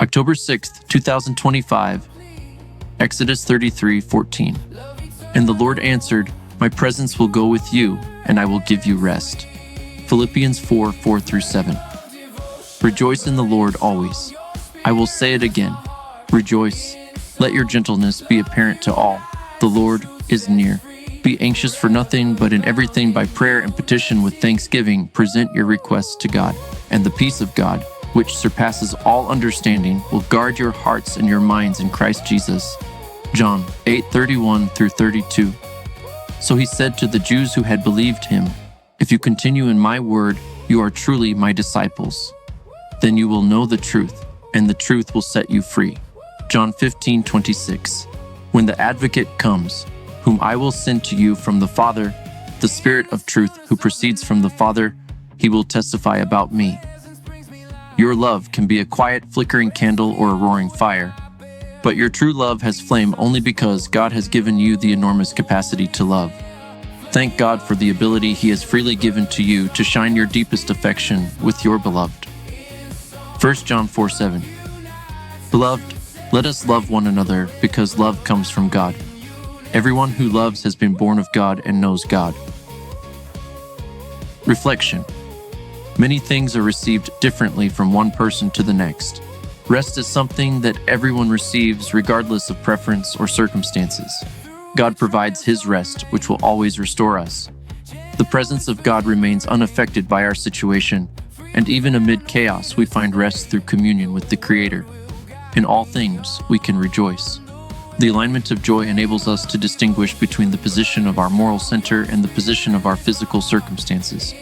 October 6th, 2025, Exodus 33:14. And the Lord answered, My presence will go with you, and I will give you rest. Philippians 4:4-7. Rejoice in the Lord always. I will say it again. Rejoice. Let your gentleness be apparent to all. The Lord is near. Be anxious for nothing, but in everything by prayer and petition with thanksgiving, present your requests to God. And the peace of God, which surpasses all understanding, will guard your hearts and your minds in Christ Jesus. John 8:31-32. So he said to the Jews who had believed him, If you continue in my word, you are truly my disciples. Then you will know the truth, and the truth will set you free. John 15:26. When the advocate comes, whom I will send to you from the Father, the Spirit of truth who proceeds from the Father, he will testify about me. Your love can be a quiet, flickering candle or a roaring fire, but your true love has flame only because God has given you the enormous capacity to love. Thank God for the ability He has freely given to you to shine your deepest affection with your beloved. 1 John 4:7. Beloved, let us love one another because love comes from God. Everyone who loves has been born of God and knows God. Reflection. Many things are received differently from one person to the next. Rest is something that everyone receives regardless of preference or circumstances. God provides His rest, which will always restore us. The presence of God remains unaffected by our situation, and even amid chaos, we find rest through communion with the Creator. In all things, we can rejoice. The alignment of joy enables us to distinguish between the position of our moral center and the position of our physical circumstances.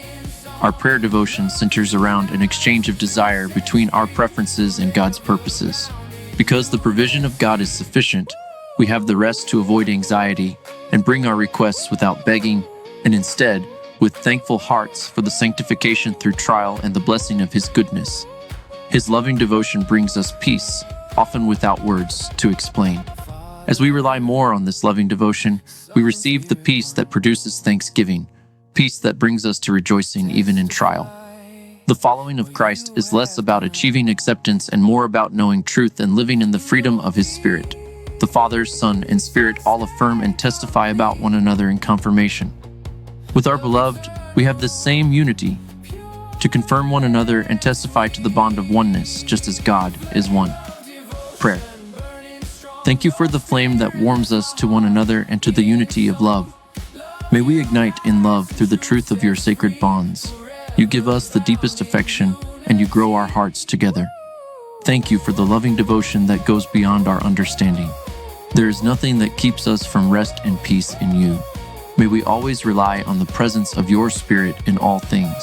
Our prayer devotion centers around an exchange of desire between our preferences and God's purposes. Because the provision of God is sufficient, we have the rest to avoid anxiety and bring our requests without begging, and instead, with thankful hearts for the sanctification through trial and the blessing of His goodness. His loving devotion brings us peace, often without words to explain. As we rely more on this loving devotion, we receive the peace that produces thanksgiving, peace that brings us to rejoicing even in trial. The following of Christ is less about achieving acceptance and more about knowing truth and living in the freedom of His Spirit. The Father, Son, and Spirit all affirm and testify about one another in confirmation. With our beloved, we have the same unity to confirm one another and testify to the bond of oneness, just as God is one. Prayer. Thank you for the flame that warms us to one another and to the unity of love. May we ignite in love through the truth of your sacred bonds. You give us the deepest affection, and you grow our hearts together. Thank you for the loving devotion that goes beyond our understanding. There is nothing that keeps us from rest and peace in you. May we always rely on the presence of your Spirit in all things.